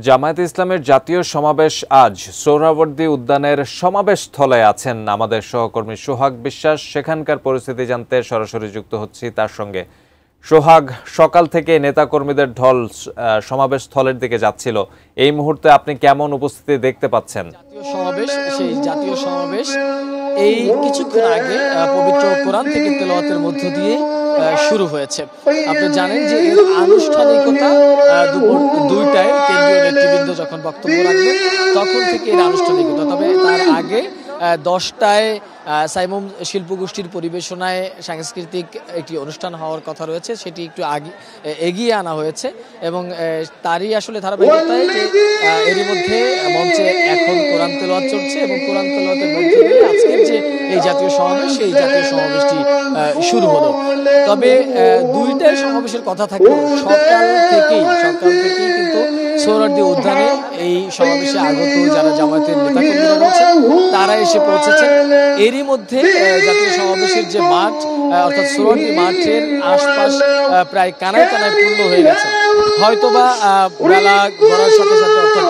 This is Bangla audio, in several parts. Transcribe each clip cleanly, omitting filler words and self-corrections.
জামায়াতে ইসলামের জাতীয় সমাবেশ আজ সোহরাওয়ার্দী উদ্যানের সমাবেশ স্থলে আছেন আমাদের সহকর্মী সোহাগ বিশ্বাস। সেখানকার পরিস্থিতি জানতে সরাসরি যুক্ত হচ্ছি তার সঙ্গে। সোহাগ, সকাল থেকে নেতাকর্মীদের ঢল সমাবেশ স্থলের দিকে যাচ্ছিল, এই মুহূর্তে আপনি কেমন উপস্থিতি দেখতে পাচ্ছেন? জাতীয় সমাবেশ এই কিছুক্ষণ আগে পবিত্র কোরআন থেকে তেলাওয়াতের মধ্য দিয়ে শুরু হয়েছে। আপনি জানেন যে এর আনুষ্ঠানিকতা দুপুর 2টায় কেন্দ্রীয় নেতৃবৃন্দ যখন বক্তব্য রাখবেন তখন থেকে এর আনুষ্ঠানিকতা। তবে তার আগে 10টায় সাইমুম শিল্পগোষ্ঠীর পরিবেশনায় সাংস্কৃতিক একটি অনুষ্ঠান হওয়ার কথা রয়েছে, সেটি একটু এগিয়ে আনা হয়েছে এবং তারই আসলে ধারাবাহিকতায় যে এরই মধ্যে মঞ্চে এখন কোরআন তেলাওয়াত চলছে এবং কোরআন তেলাওয়াতের মধ্যে দিয়ে আজকের যে এই জাতীয় সমাবেশ, এই জাতীয় সমাবেশটি শুরু হলো। তবে 2টায় সমাবেশের কথা থাকলেও সকাল থেকেই কিন্তু সোহরাওয়ার্দী উদ্যানে এই সমাবেশে আগত যারা জামায়াতের নেতাকর্মীরা রয়েছেন তারা এসে পৌঁছেছেন। এরই মধ্যে জাতীয় সমাবেশের যে মাঠ অর্থাৎ সোহরাওয়ার্দী মাঠের আশপাশ প্রায় কানায় পূর্ণ হয়ে গেছে। হয়তোবা বেলা গড়ার সাথে সাথে অর্থাৎ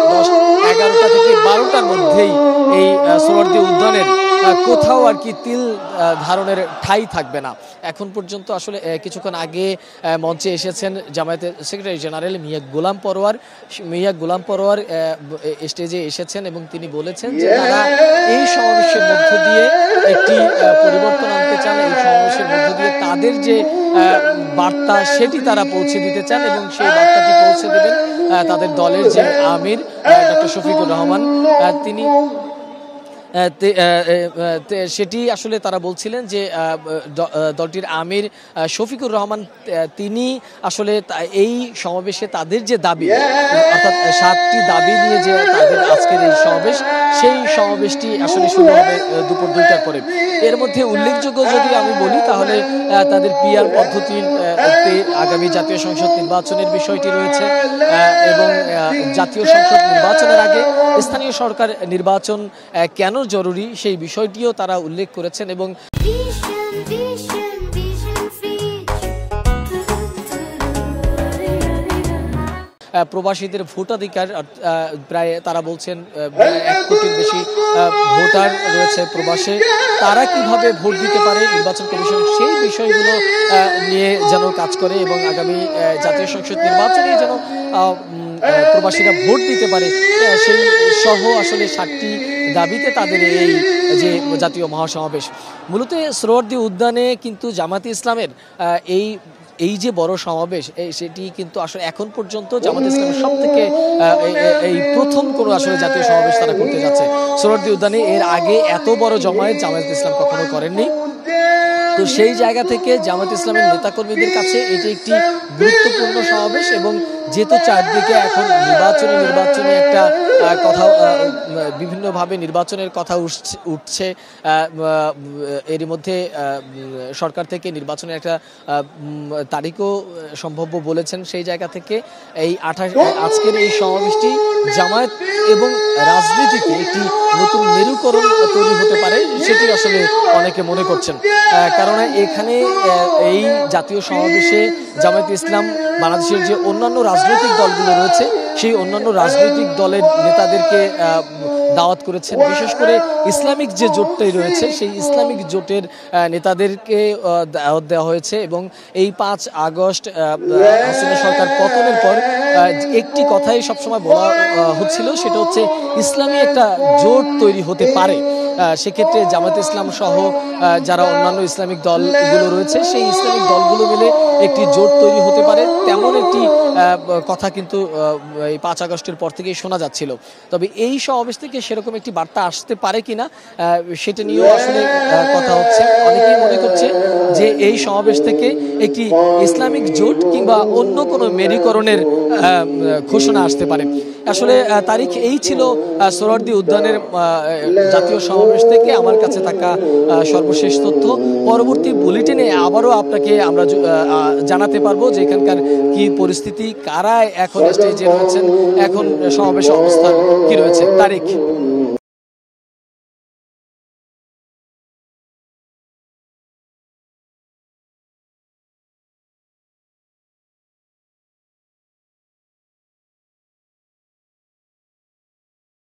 11টা থেকে 12টার মধ্যেই এই সোহরাওয়ার্দী উদ্যানের কোথাও আর কি তিল ধারণের ঠাঁই থাকবে না। এখন পর্যন্ত আসলে কিছুক্ষণ আগে মঞ্চে এসেছেন জামায়াতের সেক্রেটারি জেনারেল মিয়া গোলাম পরোয়ার স্টেজে এসেছেন এবং তিনি বলেছেন যে তারা এই সমাবেশের মধ্য দিয়ে একটি পরিবর্তন আনতে চান, এই সমাবেশের মধ্য দিয়ে তাদের যে বার্তা সেটি তারা পৌঁছে দিতে চান এবং সেই বার্তাটি পৌঁছে দেবেন তাদের দলের যে আমির ডক্টর শফিকুর রহমান, তিনি সেটি আসলে তারা বলছিলেন যে দলটির আমির শফিকুর রহমান তিনি আসলে এই সমাবেশে তাদের যে দাবি অর্থাৎ 7টি দাবি নিয়ে যে তাদের আজকের এই সমাবেশ, সেই সমাবেশটি আসলে শুরু হবে দুপুর 2টার পরে। এর মধ্যে উল্লেখযোগ্য যদি আমি বলি তাহলে তাদের পিআর পদ্ধতির আগামী জাতীয় সংসদ নির্বাচনের বিষয়টি রয়েছে এবং জাতীয় সংসদ নির্বাচনের আগে স্থানীয় সরকার নির্বাচন কেন জরুরি সেই বিষয়টিও তারা উল্লেখ করেছেন এবং প্রবাসীদের ভোটাধিকার প্রায় তারা বলছেন 1 কোটির বেশি ভোটার রয়েছে প্রবাসে, তারা কিভাবে ভোট দিতে পারে নির্বাচন কমিশন সেই বিষয়গুলো নিয়ে যেন কাজ করে এবং আগামী জাতীয় সংসদ নির্বাচনে যেন প্রবাসীরা ভোট দিতে পারে সেই সহ আসলে 7টি দাবিতে তাদের এই যে জাতীয় মহাসমাবেশ। মূলত সোহরাওয়ার্দী উদ্যানে কিন্তু জামায়াতে ইসলামের এই যে বড় সমাবেশ সেটি কিন্তু আসলে এখন পর্যন্ত জামায়াতে ইসলামের সব থেকে এই প্রথম কোনো আসলে জাতীয় সমাবেশ তারা করতে যাচ্ছে। সোহরাওয়ার্দী উদ্যানে এর আগে এত বড় জমায়েত জামায়াতে ইসলাম কখনো করেননি। তো সেই জায়গা থেকে জামায়াতে ইসলামের নেতাকর্মীদের কাছে এটি একটি গুরুত্বপূর্ণ সমাবেশ এবং যেহেতু চারদিকে এখন নির্বাচনী একটা কথা বিভিন্নভাবে নির্বাচনের কথা উঠছে, এর মধ্যে সরকার থেকে নির্বাচনের একটা তারিখও সম্ভাব্য বলেছেন, সেই জায়গা থেকে এই আজকের এই সমাবেশটি জামায়াত এবং রাজনীতিতে একটি নতুন মেরুকরণ তৈরি হতে পারে সেটি আসলে অনেকে মনে করছেন। কারণ এখানে এই জাতীয় সমাবেশে জামায়াতে ইসলাম বাংলাদেশের যে অন্যান্য রাজনৈতিক দলগুলো রয়েছে সেই অন্যান্য রাজনৈতিক দলের নেতাদেরকে দাওয়াত করেছেন, বিশেষ করে ইসলামিক যে জোটটাই রয়েছে সেই ইসলামিক জোটের নেতাদেরকে দাওয়াত দেওয়া হয়েছে এবং এই 5 আগস্ট হাসিনা সরকার পতনের পর একটি কথাই সবসময় বলা হচ্ছিল, সেটা হচ্ছে ইসলামী একটা জোট তৈরি হতে পারে। সেক্ষেত্রে জামায়াতে ইসলাম সহ যারা অন্যান্য ইসলামিক দলগুলো রয়েছে সেই ইসলামিক দলগুলো মিলে একটি জোট তৈরি হতে পারে, তেমন একটি কথা কিন্তু এই 5 আগস্টের পর থেকেই শোনা যাচ্ছিল। তবে এই সমাবেশ থেকে সেরকম একটি বার্তা আসতে পারে কিনা সেটা নিয়েও আসলে কথা হচ্ছে। অনেকেই মনে করছে যে এই সমাবেশ থেকে একটি ইসলামিক জোট কিংবা অন্য কোনো মেরুকরণের ঘোষণা আসতে পারে। আসলে তারিখ এই ছিল সোহরাওয়ার্দী উদ্যানের জাতীয় সমাবেশ থেকে আমার কাছে থাকা সর্বশেষ তথ্য। পরবর্তী বুলেটিনে আবারও আপনাকে আমরা জানাতে পারবো যে এখানকার কি পরিস্থিতি, কারা এখন স্টেজে রয়েছেন, এখন সমাবেশ অবস্থা কি রয়েছে। তারিখ।